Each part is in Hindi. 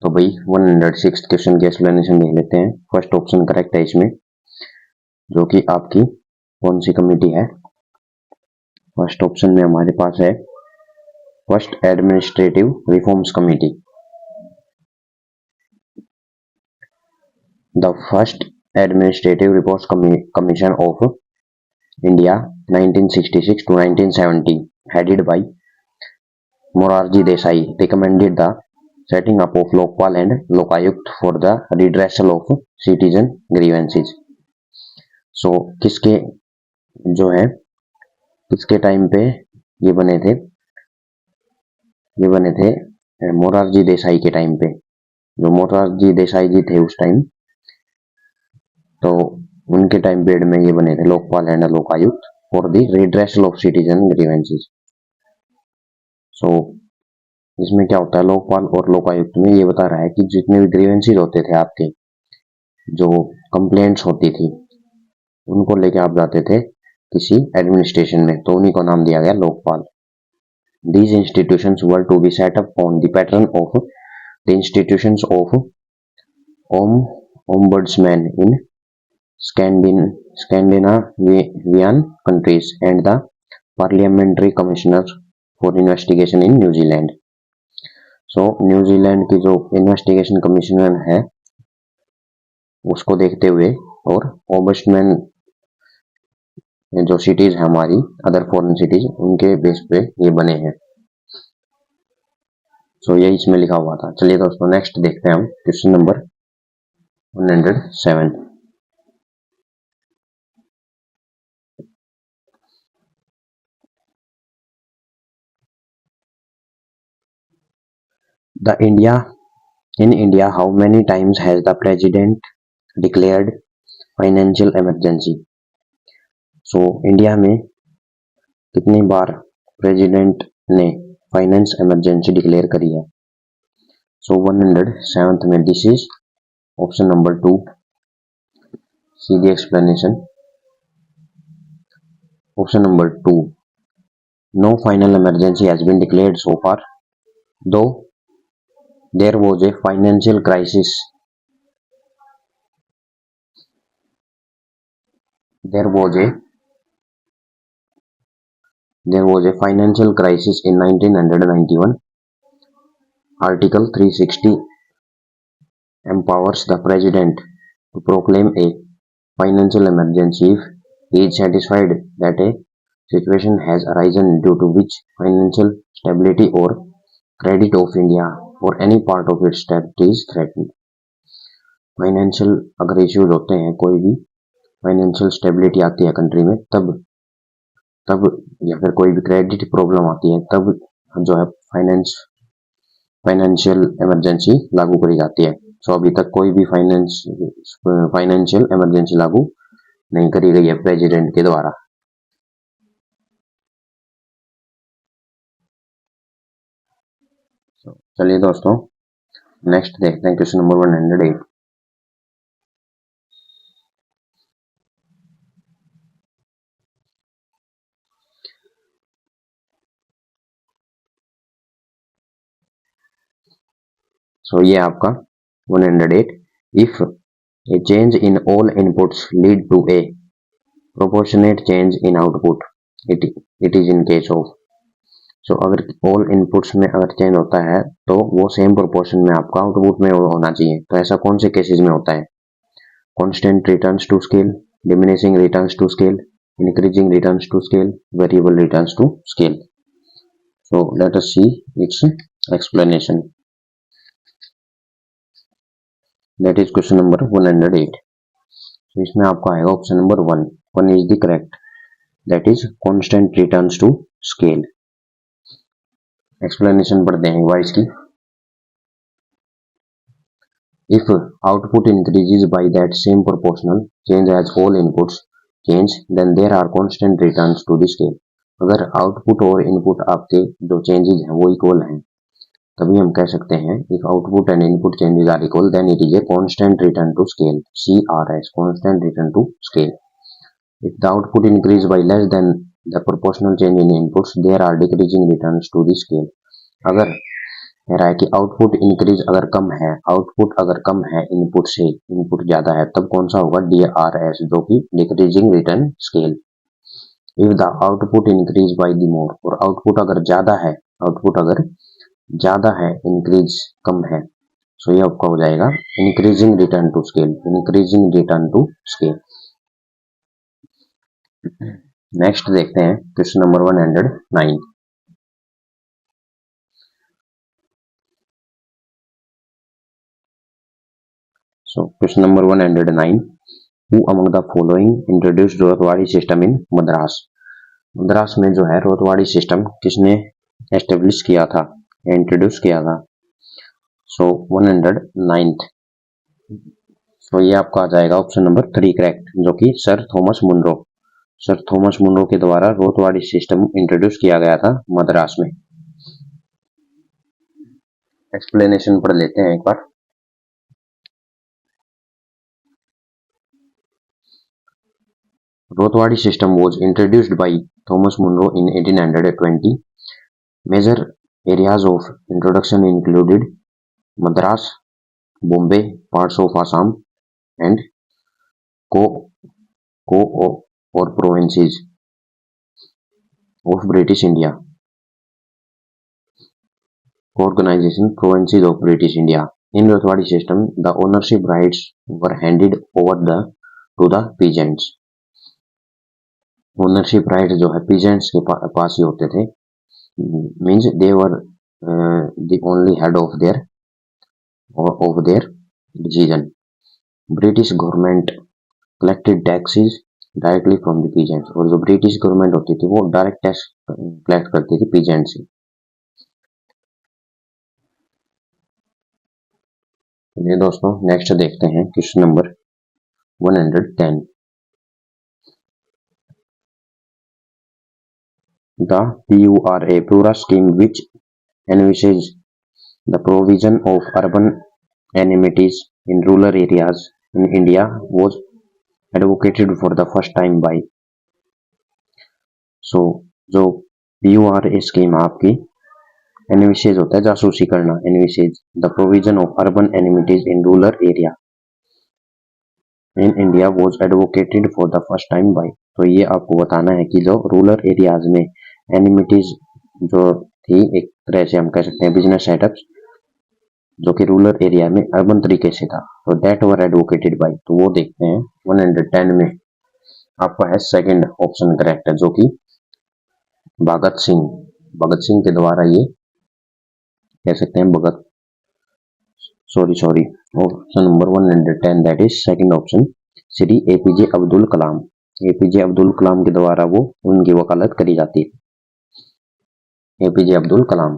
तो भाई 106 क्वेश्चन की एक्सप्लेनेशन देख लेते हैं। फर्स्ट ऑप्शन करेक्ट है इसमें, जो कि आपकी कौन सी कमेटी है। फर्स्ट ऑप्शन में हमारे पास है first administrative reforms committee. The first administrative reforms commission of India 1966 to 1970 headed by Morarji Desai recommended the setting up of Lokpal and Lokayukt for the redressal of citizen grievances। So किसके जो है किसके टाइम पे ये बने थे, मोरारजी देसाई के टाइम पे। जो मोरारजी देसाई जी थे उस टाइम, तो उनके टाइम पीरियड में ये बने थे Lokpal and Lokayukta for the redressal of citizen grievances. So इसमें क्या होता है, लोकपाल और लोकायुक्त में ये बता रहा है कि जितने भी ग्रीवेंसेस होते थे आपके, जो कंप्लेंट्स होती थी, उनको लेके आप जाते थे किसी एडमिनिस्ट्रेशन में, तो उन्हीं को नाम दिया गया Lokpal. These institutions were to be set up on the pattern of the institutions of ombudsman in Scandinavian countries and the parliamentary commissioners for investigation in New Zealand। So New Zealand की जो इन्वेस्टिगेशन कमिश्नर है उसको देखते हुए, और ओम्बड्समैन जो सिटीज है हमारी अदर फॉरेन सिटीज, उनके बेस पे ये बने हैं। सो यही इसमें लिखा हुआ था। चलिए दोस्तों नेक्स्ट देखते हैं हम question number 107। In India, how many times has the president declared financial emergency? So India में कितनी बार प्रेसिडेंट ने फाइनेंस इमरजेंसी डिक्लेयर करी है। सो 107 में this is option number 2। See the explanation. Option number 2, no final emergency has been declared so far, though there was a financial crisis there was a financial crisis in 1991। Article 360 empowers the president to proclaim a financial emergency if he is satisfied that a situation has arisen due to which financial stability or credit of India or any part of its debt is threatened। Financial अगर इश्यूज होते हैं, कोई भी फाइनेंशियल स्टेबिलिटी आती है कंट्री में, तब या फिर कोई भी क्रेडिट प्रॉब्लम आती है, तब जो है फाइनेंशियल इमरजेंसी लागू करी जाती है। सो अभी तक कोई भी फाइनेंशियल इमरजेंसी लागू नहीं करी गई है प्रेसिडेंट के द्वारा। चलिए दोस्तों नेक्स्ट देखते हैं क्वेश्चन नंबर 108। सो ये आपका 108। If a change in all inputs lead to a proportionate change in output it is in case of. So अगर ऑल इनपुट्स में अगर चेंज होता है तो वो सेम प्रोपोर्शन में आपका आउटपुट में होना चाहिए। तो ऐसा कौन से केसेस में होता है? Constant returns to scale, diminishing returns to scale, increasing returns to scale, variable returns to scale. So let us see its explanation. That is question number 108। तो इसमें आपका आएगा option number 1 is the correct, that is constant returns to scale. Explanation पढ़ते हैं वाइज की। If output increases by that same proportional change as all inputs change, then there are constant returns to the scale. अगर आउटपुट और इनपुट आपके जो चेंजेस हैं वो इक्वल हैं, तभी हम कह सकते हैं if output and input changes are equal then it is a constant return to scale, CRS, constant return to scale. If the output increase by less than the proportional change in inputs there are decreasing returns to the scale. अगर कह रहा है कि आउटपुट इंक्रीज अगर कम है, आउटपुट अगर कम है इनपुट से, इनपुट ज्यादा है, तब कौन सा होगा, DRS, जो कि decreasing return scale. If the output increase by the more, और आउटपुट अगर ज्यादा है, आउटपुट अगर ज्यादा है, इंक्रीज कम है, सो ये आपका हो जाएगा increasing return to scale, increasing return to scale. Next देखते हैं question number 109। So question number 109, who among the following introduced Ryotwari system in Madras. Madras में जो है रोतवाड़ी सिस्टम किसने एस्टेब्लिश किया था, इंट्रोड्यूस किया था। सो 109th, तो ये आपका आ जाएगा ऑप्शन नंबर 3 करेक्ट, जो कि sir Thomas Munro, sir Thomas Munro के द्वारा रोतवाड़ी सिस्टम इंट्रोड्यूस किया गया था मद्रास में। एक्सप्लेनेशन पढ़ लेते हैं एक बार। Rotwadi system was introduced by Thomas Munro in 1820. Major areas of introduction included Madras, Bombay, parts of Assam, and or provinces of British India. Organization provinces of British India. In Rotwadi system, the ownership rights were handed over to the peasants. Ownership right जो है पीजेंट्स के पास ही होते थे, means they were the only head of their decision. British government collected taxes directly from the peasants, और जो ब्रिटिश गवर्नमेंट होती थी वो डायरेक्ट टैक्स कलेक्ट करती थी पीजेंट से। ये दोस्तों नेक्स्ट देखते हैं question number 110। The PURA scheme, which envisages the provision of urban amenities in rural areas in India, was advocated for the first time by। So जो PURA स्कीम आपकी एनविसेज होता है जासूसी करना, envisages the provision of urban amenities in rural area in India was advocated for the first time by. तो ये आपको बताना है कि जो रूरल एरियाज में एनिमिटीज जो थी, एक तरह से हम कह सकते हैं बिजनेस सेटअप्स, जो कि रूरल एरिया में अर्बन तरीके से था, तो दैट वर एडवोकेटेड बाय। तो वो देखते हैं 110 में आपका है सेकंड ऑप्शन करेक्ट है, जो कि भगत सिंह के द्वारा ये कह सकते हैं sorry option number 110 that is second option, Shri APJ Abdul Kalam, APJ Abdul Kalam के द्वारा वो उनकी वकालत करी जाती है, एपीजे अब्दुल कलाम।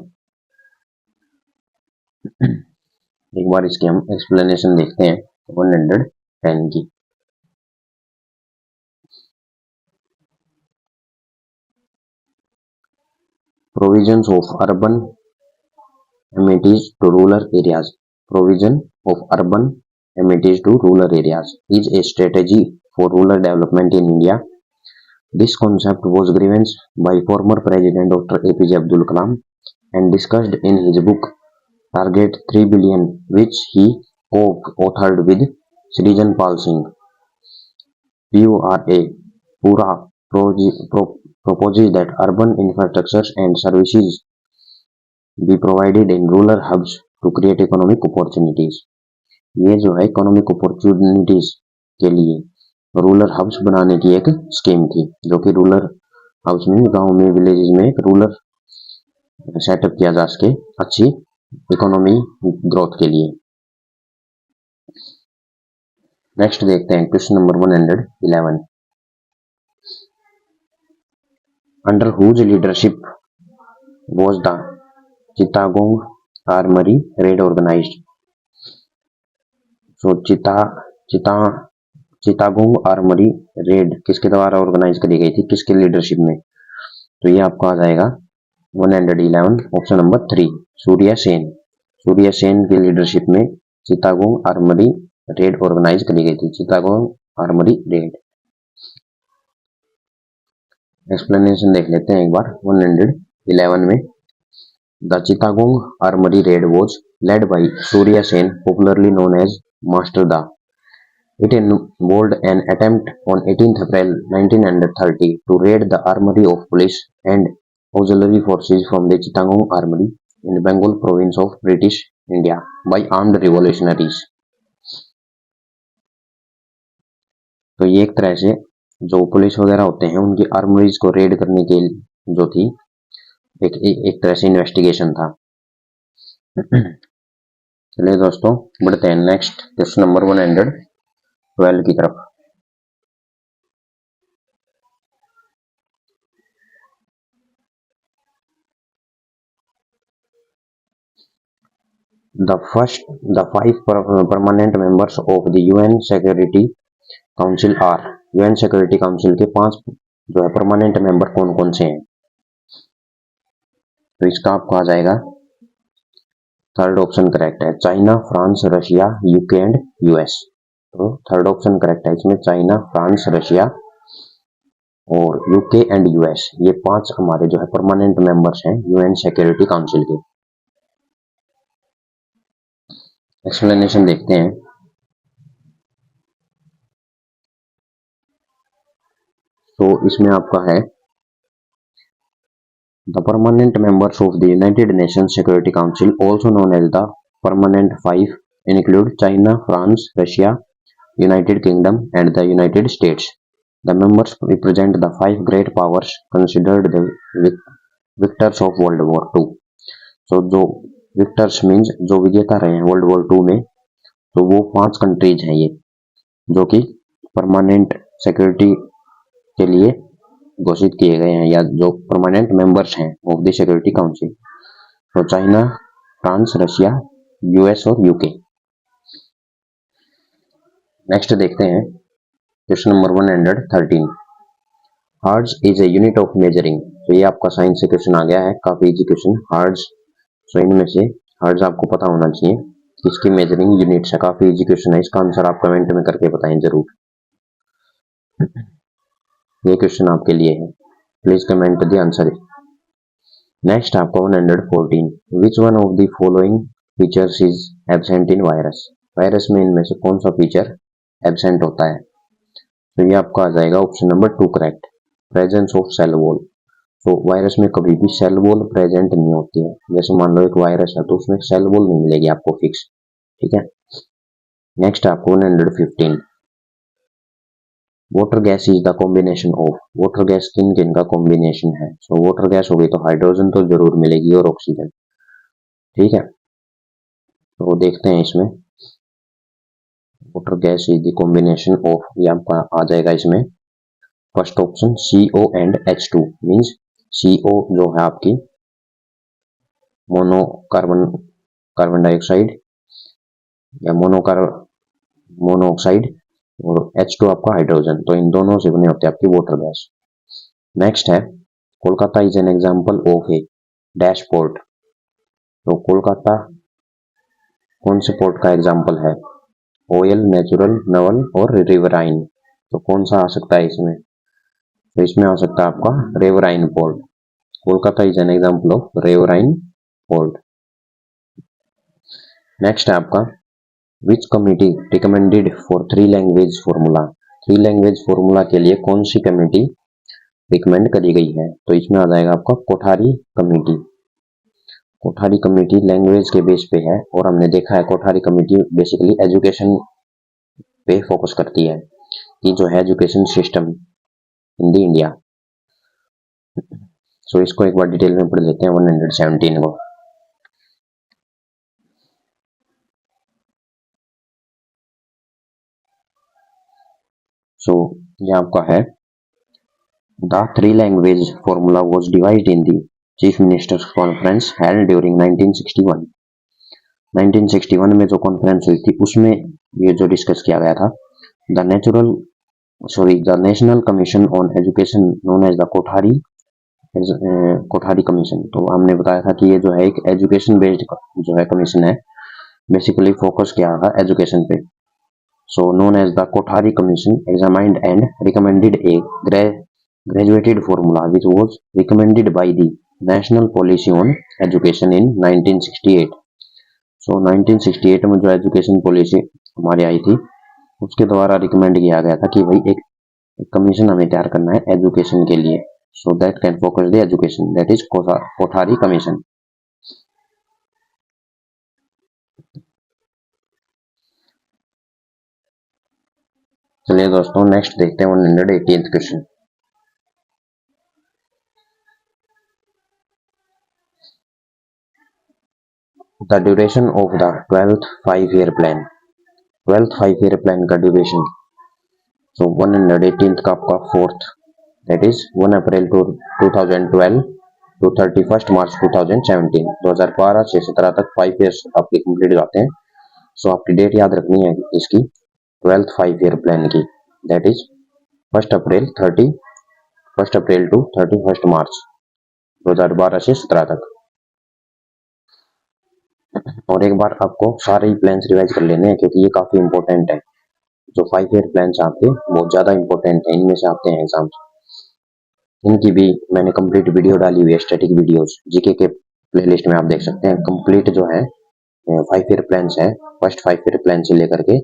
एक बार इसकी हम एक्सप्लेनेशन देखते हैं 110 की। Provisions of urban amenities to rural areas, provision of urban amenities to rural areas is a strategy for rural development in India. This concept was grievance by former President Dr. APJ Abdul Kalam and discussed in his book Target 3 Billion, which he co-authored with Srijan Pal Singh. PURA proposes that urban infrastructures and services be provided in rural hubs to create economic opportunities। ये जो है इकोनॉमिक अपॉर्चुनिटीज के लिए रूरल हब्स बनाने की एक स्कीम थी, जो कि रूरल हाउस में, गांव में, विलेजेस में एक रूरल सेटअप किया जा सके अच्छी इकोनॉमी ग्रोथ के लिए। नेक्स्ट देखते हैं question number 111। Under whose leadership was the Chittagong armoury raid organised. So Chittagong armoury raid किसके द्वारा ऑर्गेनाइज करी गई थी, किसके लीडरशिप में, तो ये आपको आ जाएगा 111 ऑप्शन नंबर 3, सूर्या सेन की लीडरशिप में चिटागोंग आर्मरी रेड ऑर्गेनाइज करी गई थी, चिटागोंग आर्मरी रेड। एक्सप्लेनेशन देख लेते हैं एक बार 111 में। The Chittagong Armory raid was led by Surya Sen, popularly known as Master Da. It involved an attempt on 18th April 1930 to raid the armory of police and auxiliary forces from the Chittagong Armory in Bengal province of British India by armed revolutionaries. तो ये एक तरह से जो पुलिस वगैरह होते हैं उनकी आर्मरीज को रेड करने के जो थी एक तरह से इन्वेस्टिगेशन था। चलिए दोस्तों बढ़ते हैं नेक्स्ट क्वेश्चन नंबर 112 की तरफ। The five permanent members of the UN Security Council are UN Security Council के 5 जो है परमानेंट मेंबर कौन कौन से हैं? तो इसका आपको आ जाएगा थर्ड ऑप्शन करेक्ट है, China, France, Russia, UK and US. तो थर्ड ऑप्शन करेक्ट है इसमें, चाइना, फ्रांस, रशिया और यूके एंड यूएस, ये 5 हमारे जो है परमानेंट मेंबर्स हैं यूएन सिक्योरिटी काउंसिल के। एक्सप्लेनेशन देखते हैं। तो इसमें आपका है the permanent members of the United Nations security council also known as the permanent 5 include China, France, Russia, United Kingdom and the United States. The members represent the 5 great powers considered the victors of World War II. So जो victors means जो विजेता रहे हैं World War II में, तो वो 5 कंट्रीज हैं ये जो कि परमानेंट सिक्योरिटी के लिए घोषित किए गए हैं या जो परमानेंट मेंबर्स हैं ऑफ द सिक्योरिटी काउंसिल। तो चाइना, फ्रांस, रशिया, यूएस और यूके। नेक्स्ट देखते हैं question number 113। Hertz is a unit of measuring. तो ये आपका साइंस से क्वेश्चन आ गया है, काफी इजी क्वेश्चन। हर्ट्ज, तो इनमें से हर्ट्ज आपको पता होना चाहिए किसकी मेजरिंग यूनिट है। काफी इजी क्वेश्चन है, इसका आंसर आप कमेंट में करके बताएं जरूर। ये क्वेश्चन आपके लिए है, please comment the answer. Next आपका 114। Which one of the following features is absent in virus. Virus में इनमें से कौन सा फीचर एब्सेंट होता है? तो ये आपका आ जाएगा option number 2 correct, presence of cell wall. तो वायरस में कभी भी सेल वॉल प्रेजेंट नहीं होती है। जैसे मान लो एक वायरस है तो उसमें सेल वॉल नहीं मिलेगी आपको फिक्स, ठीक है। नेक्स्ट आपको 115। Water gas is the combination of. Water gas किन किन का कॉम्बिनेशन है? सो वाटर गैस हो गई तो हाइड्रोजन तो जरूर मिलेगी और ऑक्सीजन, ठीक है। तो देखते हैं इसमें water gas is the combination of, ये आपका आ जाएगा इसमें first option CO and H2 means CO जो है आपकी मोनो कार्बन डाइऑक्साइड या मोनोऑक्साइड और H2 आपका हाइड्रोजन, तो इन दोनों से बने होते हैं आपकी वाटर गैस। नेक्स्ट है Kolkata is an example of A dash port. तो कोलकाता कौन से पोर्ट का एग्जांपल है? ऑयल, नेचुरल, नवल और रिवराइन। तो कौन सा आ सकता है इसमें? तो इसमें आ सकता है आपका riverine port. Kolkata is an example of riverine port. Next है आपका विच committee recommended for 3 language formula. 3 language formula के लिए कौन सी कमेटी रिकमेंड करी गई है? तो इसमें आ जाएगा आपका Kothari committee. Kothari committee language के बेस पे है और हमने देखा है कोठारी कमेटी बेसिकली एजुकेशन पे फोकस करती है कि जो है education system in the India. So इसको एक बार डिटेल में पढ़ लेते हैं 117 को। सो ये आपका है the 3 language formula was divide in the chief ministers conference held during 1961। 1961 में जो कॉन्फ्रेंस हुई थी उसमें ये जो डिस्कस किया गया था the national commission on education known as the Kothari commission. तो हमने बताया था कि ये जो है एक एजुकेशन बेस्ड जो है कमीशन है, बेसिकली फोकस किया था एजुकेशन पे। So known as the Kothari commission examined and recommended a graduated formula which was recommended by the national policy on education in 1968। So 1968 में जो एजुकेशन पॉलिसी हमारी आई थी उसके द्वारा रिकमेंड किया गया था कि भाई एक कमीशन हमें तैयार करना है एजुकेशन के लिए, so that can focus the education, that is Kothari commission. चलिए दोस्तों नेक्स्ट देखते हैं 180th question. The duration of the 12th 5-year plan. 12th 5-year plan का ड्यूरेशन, सो 118th का आपका fourth, that is 1 April 2012 to 31 March 2017। 2012 से 17 तक 5 ईयर्स आपके कंप्लीट जाते हैं। सो आपकी डेट याद रखनी है इसकी 12th 5-year प्लान की, दैट इज 1 अप्रैल टू 31 मार्च 2012 से 17 तक। और एक बार आपको सारे ही प्लान्स रिवाइज कर लेने हैं क्योंकि ये काफी इंपॉर्टेंट है। जो 5-year प्लान्स आपके बहुत ज्यादा इंपॉर्टेंट है, इनमें से आते हैं एग्जाम्स। इनकी भी मैंने कंप्लीट वीडियो डाली हुई है, स्टैटिक वीडियोस जीके के प्लेलिस्ट में आप देख सकते हैं। कंप्लीट जो है 5-year प्लान्स है, फर्स्ट 5-year प्लान से लेकर के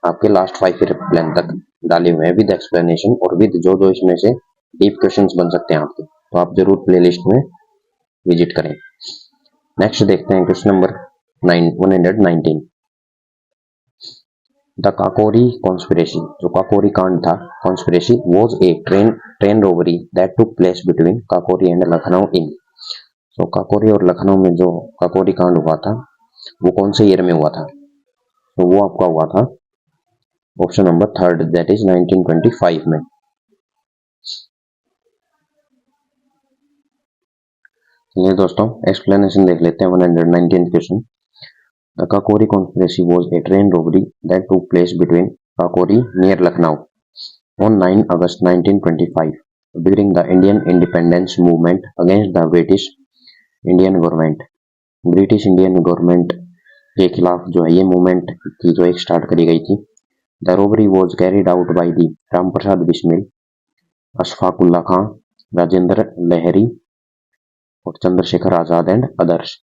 आपके लास्ट 5-year प्लान तक डाले हुए हैं विद एक्सप्लेनेशन और विद जो जो इसमें से डीप क्वेश्चंस बन सकते हैं आपके, तो आप जरूर प्लेलिस्ट में विजिट करें। नेक्स्ट देखते हैं question number 119। The Kakori conspiracy, जो काकोरी कांड था, conspiracy was a train robbery that took place between Kakori and Lucknow in. तो काकोरी और लखनऊ में जो काकोरी कांड हुआ था वो कौन से ईयर में हुआ था? तो वो आपका हुआ था ऑप्शन नंबर 3, दैट इज 1925 में। चलिए दोस्तों एक्सप्लेनेशन देख लेते हैं 119th question. The Kakori conspiracy was a train robbery that took place between Kakori near Lucknow on 9 August 1925 during the Indian independence movement against the British Indian government। British Indian government के खिलाफ जो है ये मूवमेंट की जो एक स्टार्ट करी गई थी। The robbery was carried out by the Ram Prasad Bismil, Ashfaqulla Khan, Rajendra Lahiri और चंद्रशेखर आजाद एंड अदर्स।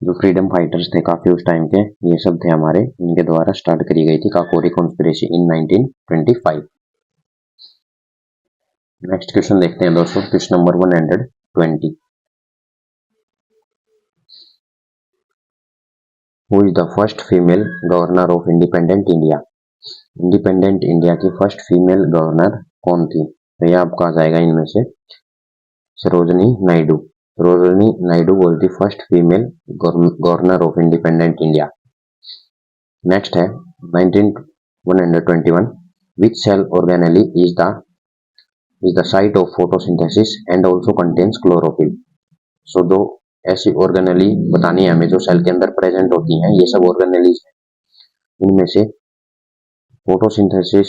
जो फ्रीडम फाइटर्स थे काफी उस टाइम के, ये सब थे हमारे, इनके द्वारा स्टार्ट करी गई थी Kakori conspiracy in 1925। Next question देखते हैं दोस्तों, question number 120। Who is the first female governor of independent India? Independent India की फर्स्ट फीमेल गवर्नर कौन थी? तो ये आपका आ जाएगा इनमें से Sarojini Naidu. Sarojini Naidu was the first female governor of independent India. Next है 121। Which cell organelle is the site of photosynthesis and also contains chlorophyll. So दो ऐसी ऑर्गेनेली बतानी है हमें जो सेल के अंदर प्रेजेंट होती हैं, ये सब ऑर्गेनेलीज हैं। इनमें से फोटोसिंथेसिस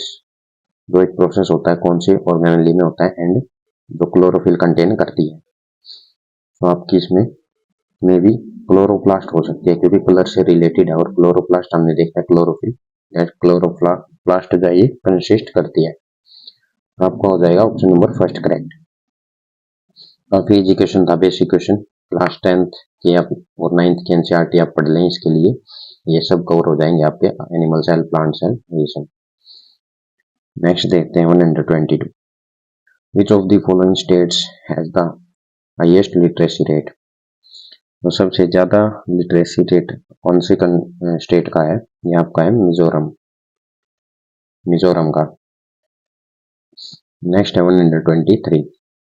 जो एक प्रोसेस होता है कौन सी ऑर्गेनेली में होता है, एंड जो क्लोरोफिल कंटेन करती है। तो आपकी इसमें में भी क्लोरोप्लास्ट हो सकती है क्योंकि कलर से रिलेटेड है, और क्लोरोप्लास्ट हमने देखा है क्लोरोफिल, क्लोरोप्लास्ट जो ये कंसिस्ट करती है। आपका हो जाएगा ऑप्शन नंबर फर्स्ट करेक्ट। काफी इजी क्वेश्चन था, बेसिक क्वेश्चन, क्लास 10th के और 9th के एनसीईआरटी आप पढ़ लें, इसके लिए ये सब कवर हो जाएंगे आपके, एनिमल सेल, प्लांट सेल, ये सब। नेक्स्ट देखते हैं 122। विच of the following states has the highest literacy rate? तो सबसे ज्यादा लिटरेसी रेट कौन से स्टेट का है? ये आपका है मिजोरम का। नेक्स्ट है 123।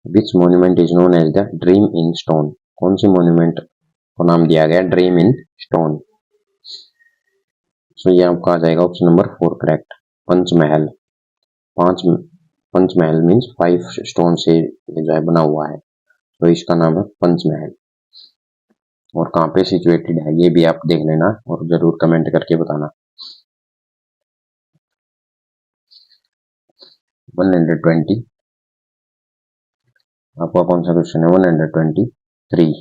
Which monument is known as the dream in stone? कौन सी मोन्यूमेंट को नाम दिया गया ड्रीम इन स्टोन? सो ये आपका आ जाएगा option number 4 correct, Panchmahal. Panchmahal means 5 stone से जो है बना हुआ है, तो इसका नाम है पंचमहल। और कहाँ पे सिचुएटेड है ये भी आप देख लेना और जरूर कमेंट करके बताना। 120 आपका कौन सा क्वेश्चन है? 123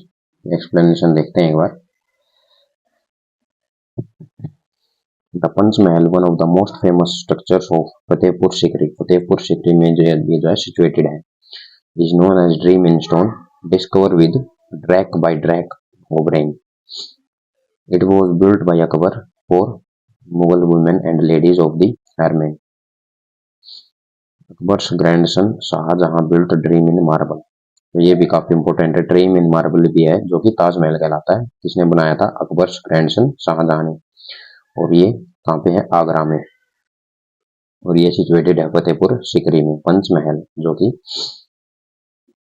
एक्सप्लेनेशन देखते हैं एक बार। The Panch Mahal one of the most famous structures of Fatehpur Sikri. Fatehpur Sikri में जो है सिचुएटेड है, is known as dream in stone. discovered with Drake by Drake O'Brien. It was built by Akbar for Mughal women and ladies of the harem. Akbar's grandson Shahjahan built Dream in Marble. तो ये भी काफी इंपॉर्टेंट है, ड्रीम इन मार्बल भी है जो कि ताजमहल कहलाता है। किसने बनाया था? अकबर ग्रैंडसन शाहजहां ने। और ये कहाँ पे है? आगरा में। और ये सिचुएटेड है फतेहपुर सीकरी में। पंचमहल जो कि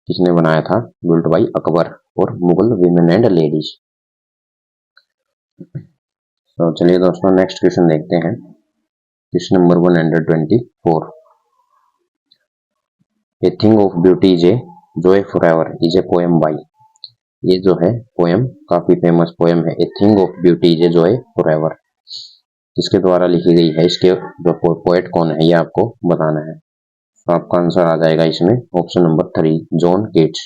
किसने बनाया था? बिल्ट बाई अकबर और मुगल विमेन एंड लेडीज। तो चलिए दोस्तों नेक्स्ट क्वेश्चन देखते हैं। Question number 124। A thing of beauty is a joy forever is a poem by. ये जो है पोएम काफी फेमस पोएम है। A thing of beauty is a joy forever किसके द्वारा लिखी गई है? इसके जो पोएट कौन है ये आपको बताना है। तो आपका आंसर आ जाएगा इसमें option number 3 John Keats.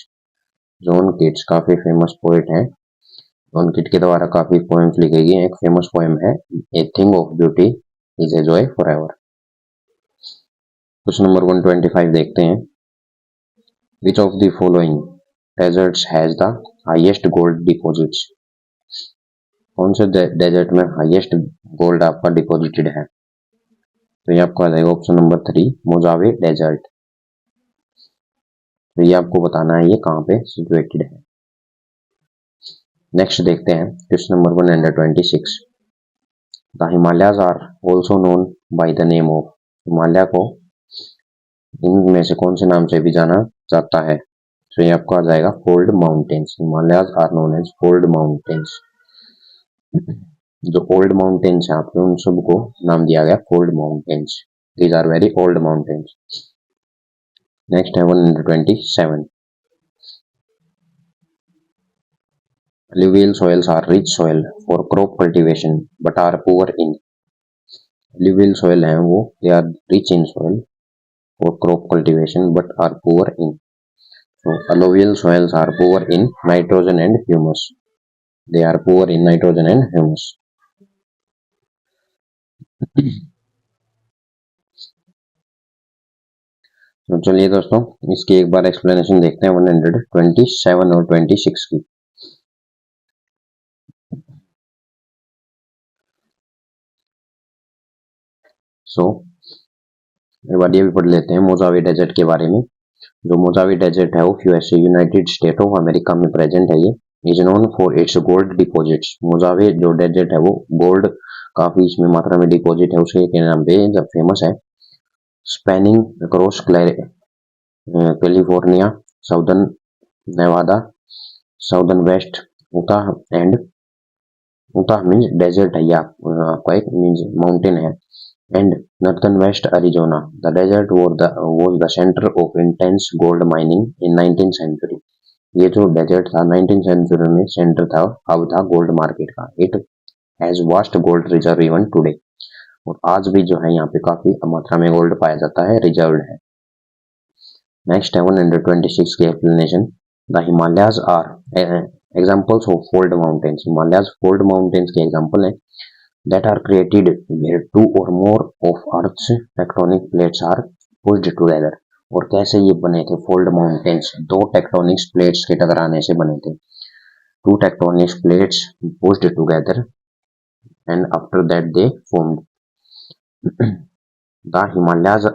John Keats काफी फेमस पोएट हैं। जॉन कीट के द्वारा काफी पोएम्स लिखी गई हैं। एक फेमस पोएम है a thing of beauty is a joy forever. Question number 125 देखते हैं। Which of the following deserts has the highest gold deposits. कौन से डेजर्ट में हाईएस्ट गोल्ड आपका डिपॉजिटेड है? तो ये आपको आ जाएगा ऑप्शन नंबर 3 मोजावे डेजर्ट। तो ये आपको बताना है ये कहाँ पे सिचुएटेड है। नेक्स्ट देखते हैं question number 126। The Himalayas are also known by the name of. Himalaya को इनमें से कौन से नाम से भी जाना जाता है? तो ये आपको आ जाएगा fold mountains. Himalayas are known as fold mountains. जो ओल्ड माउंटेन्स हैं आपके उन सबको नाम दिया गया fold mountains. These are very old mountains. Next है 127। Alluvial soils are rich soil for crop cultivation but are poor in। Alluvial soil हैं वो they are rich in soil for crop cultivation but are poor in। So alluvial soils are poor in nitrogen and humus। They are poor in nitrogen and humus। तो चलिए दोस्तों इसकी एक बार एक्सप्लेनेशन देखते हैं 127 और 26 की। एक बार ये भी पढ़ लेते हैं मोजावे डेजर्ट के बारे में। जो मोजावे डेजर्ट है वो USA United state of America में प्रेजेंट है। ये is known for its gold deposits. मोजावे जो डेजर्ट है वो गोल्ड काफी इसमें मात्रा में डिपॉजिट है उसके के नाम पे जब फेमस है। Spanning across California, southern Nevada, southern west Utah and Utah means desert है या आपका एक मीन्स माउंटेन है and northern west Arizona. The desert was the center of intense gold mining in 19th century। ये जो डेजर्ट था 19th सेंचुरी में सेंटर था अब था गोल्ड मार्केट का। It has vast gold reserve even today. और आज भी जो है यहाँ पे काफी मात्रा में गोल्ड पाया जाता है, रिजर्व है। नेक्स्ट है 126 की explanation. The Himalayas are examples of fold mountains. Himalayas fold mountains के एग्जांपल है that are created where two or more of Earth's tectonic plates are pushed together। और कैसे ये बने थे फोल्ड माउंटेन्स? दो टेक्टोनिक प्लेट्स के टकराने से बने थे। Two tectonic plates pushed together and after that they formed। The Himalayas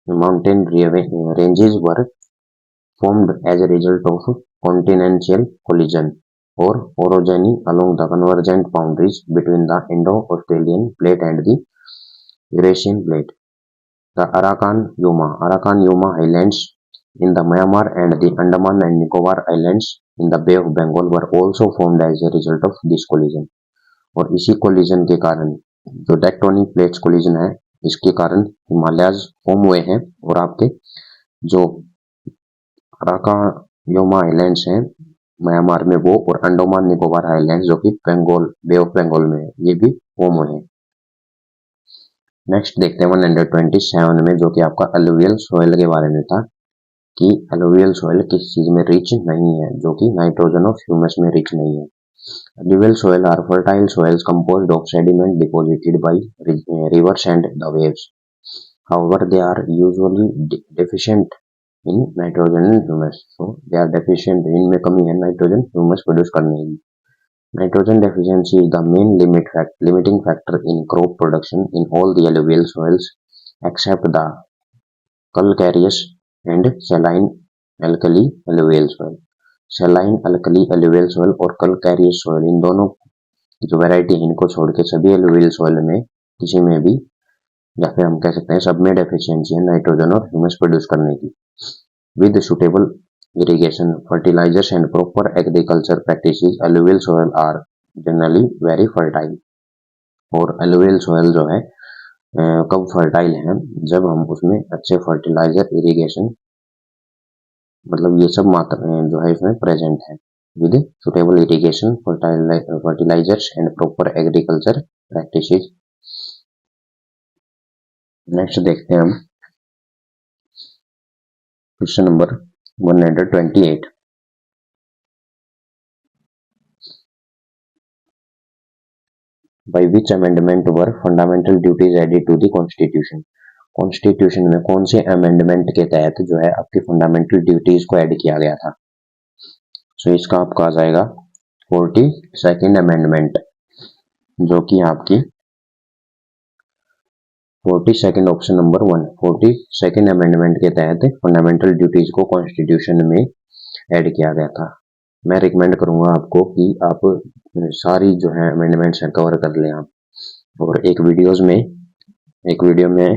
mountain ranges were formed as a result of continental collision or orogeny along the convergent boundaries between the Indo-Australian plate and the Eurasian plate। The Arakan Yuma highlands in the Myanmar and the Andaman and Nicobar islands in the Bay of Bengal were also formed as a result of this collision। और इसी कोलिजन के कारण जो टेक्टोनिक प्लेट्स कोलिजन है इसके कारण हिमालयाज फॉर्म हुए हैं। और आपके जो अराकान योमा आइलैंड्स हैं म्यांमार में वो और अंडमान निकोबार आइलैंड्स जो कि बंगाल बे ऑफ बंगाल में है ये भी फॉर्म हुए हैं। नेक्स्ट देखते हैं 127 में जो कि आपका अलुवियल सॉइल के बारे में था कि अलुवियल सॉइल किस चीज में रिच नहीं है, जो कि नाइट्रोजन और ह्यूमस में रिच नहीं है। Alluvial soil are fertile soils composed of sediment deposited by rivers and the waves। However, they are usually deficient in nitrogen and humus, so they are deficient, इनमें कमी है नाइट्रोजन ह्यूमस प्रोड्यूस करने की। Nitrogen deficiency is the main limiting factor in crop production in all the alluvial soils except the calcareous and saline alkali alluvial soil. Saline alkali alluvial soil और calcareous soil, इन दोनों जो वैरायटी है इनको छोड़ के सभी alluvial soil में किसी में भी, या फिर हम कह सकते हैं सब में डेफिशिएंसी है नाइट्रोजन और ह्यूमस प्रोड्यूस करने की। With suitable irrigation, fertilizers and proper agriculture practices, alluvial soil are generally very fertile। और alluvial soil जो है कब फर्टाइल है, जब हम उसमें अच्छे फर्टिलाइजर, इरिगेशन, मतलब ये सब मात्रा जो है इसमें प्रेजेंट है। With suitable irrigation, fertilisers and proper agriculture practices. Next देखते हैं हम question number 128। By which amendment were fundamental duties added to the constitution. Constitution में कौन से अमेंडमेंट के तहत जो है आपकी फंडामेंटल ड्यूटीज को ऐड किया गया था। सो इसका आपका आ जाएगा 42nd अमेंडमेंट, जो कि आपकी 42nd option number 1, 42nd amendment के तहत फंडामेंटल ड्यूटीज को कॉन्स्टिट्यूशन में ऐड किया गया था। मैं रिकमेंड करूंगा आपको कि आप सारी जो है अमेंडमेंट्स कवर कर लें आप, और एक वीडियो में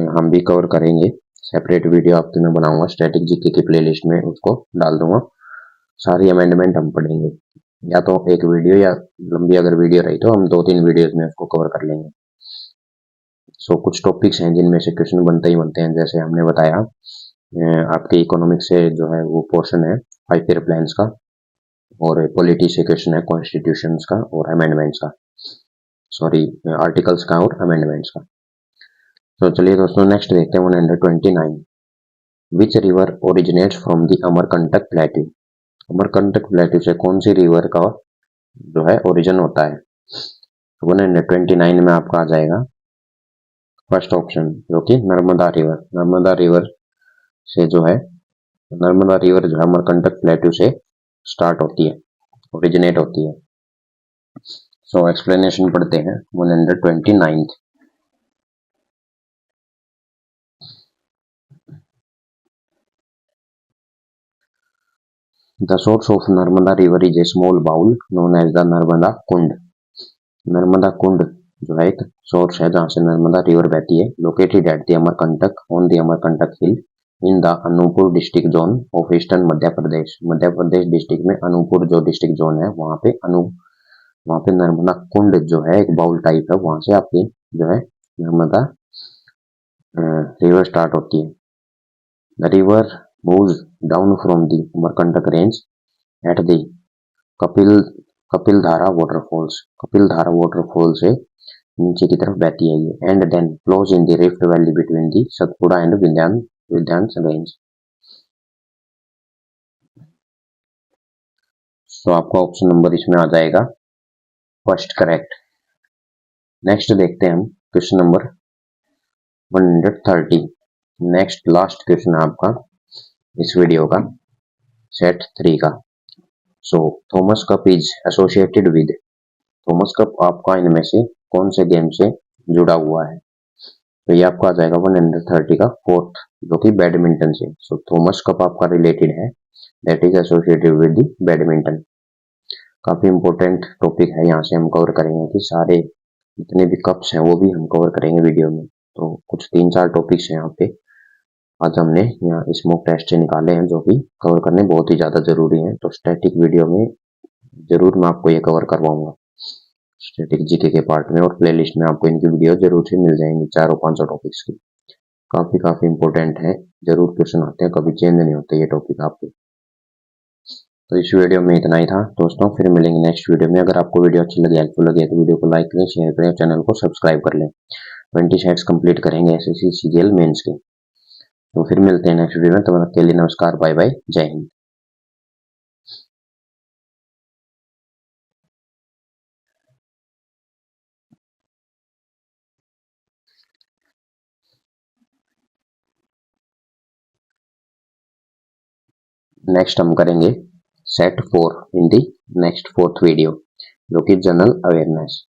हम भी कवर करेंगे। सेपरेट वीडियो आपकी मैं बनाऊंगा, स्टैटिक जीके की प्लेलिस्ट में उसको डाल दूंगा। सारी अमेंडमेंट हम पढ़ेंगे, या तो एक वीडियो, या लंबी अगर वीडियो रही तो हम 2-3 वीडियोस में उसको कवर कर लेंगे। सो कुछ टॉपिक्स हैं जिनमें से क्वेश्चन बनते ही बनते हैं, जैसे हमने बताया आपके इकोनॉमिक्स से जो है वो पोर्शन है 5 ईयर प्लान्स का, और पॉलिटी से क्वेश्चन है कॉन्स्टिट्यूशन का और अमेंडमेंट्स का, सॉरी आर्टिकल्स का और अमेंडमेंट्स का। तो चलिए दोस्तों नेक्स्ट देखते हैं 129। Which river originates from the Amarkantak plateau. Amarkantak plateau से कौन सी रिवर का जो है ओरिजिन होता है। 129 में आपका आ जाएगा फर्स्ट ऑप्शन, जो कि नर्मदा रिवर। नर्मदा रिवर से जो है, नर्मदा रिवर जो है अमरकंटक प्लेट्यू से स्टार्ट होती है, ओरिजिनेट होती है। सो एक्सप्लेनेशन पढ़ते हैं 129। The source of Narmada river is a small bowl known as the Narmada Kund। Narmada कुंड जो है एक सोर्स है जहां से नर्मदा रिवर बहती है, located at the Amarkantak on the Amarkantak hill in the Anuppur district zone of eastern Madhya Pradesh. Madhya Pradesh district में अनूपपुर जो डिस्ट्रिक्ट जोन है वहां पे नर्मदा कुंड जो है एक बाउल टाइप है, वहां से आपकी जो है नर्मदा रिवर स्टार्ट होती है। The river moves down from the Amarkantak range at the Kapil Kapildhara waterfalls. Kapildhara waterfall से नीचे की तरफ बहती है ये, and then flows in the rift valley between the Satpura and Vindhyanchal range. तो आपका ऑप्शन नंबर इसमें आ जाएगा फर्स्ट करेक्ट। नेक्स्ट देखते हैं हम question number 130। Next last question है आपका इस वीडियो का, सेट 3 का। So Thomas cup is associated with. Thomas cup आपका इनमें से कौन से गेम से जुड़ा हुआ है। तो ये आपका आ जाएगा 130 का फोर्थ, जो कि बैडमिंटन से। सो थॉमस कप आपका रिलेटेड है, that is associated with the badminton. काफी इंपॉर्टेंट टॉपिक है, यहाँ से हम कवर करेंगे कि सारे जितने भी कप्स हैं वो भी हम कवर करेंगे वीडियो में। तो कुछ 3-4 टॉपिक्स हैं यहाँ पे आज हमने यहाँ इस मॉक टेस्ट से निकाले हैं, जो कि कवर करने बहुत ही ज्यादा जरूरी है। तो स्टैटिक वीडियो में जरूर मैं आपको ये कवर करवाऊंगा, स्टैटिक जीके के पार्ट में, और प्लेलिस्ट में आपको इनकी वीडियो जरूर से मिल जाएंगी 400-500 टॉपिक्स की। काफी इंपॉर्टेंट है, जरूर क्वेश्चन आते हैं, कभी चेंज नहीं होते ये टॉपिक आपके। तो इस वीडियो में इतना ही था दोस्तों, फिर मिलेंगे नेक्स्ट वीडियो में। अगर आपको वीडियो अच्छी लगी, हेल्पफुल लगी तो वीडियो को लाइक करें, शेयर करें, चैनल को सब्सक्राइब कर लें। 20 सेट्स कंप्लीट करेंगे एसएससी सीजीएल मेंस के। तो फिर मिलते हैं नेक्स्ट वीडियो में, तब तक के लिए नमस्कार, बाय बाय, जय हिंद। नेक्स्ट हम करेंगे सेट 4 इन दी नेक्स्ट फोर्थ वीडियो, जो कि जनरल अवेयरनेस।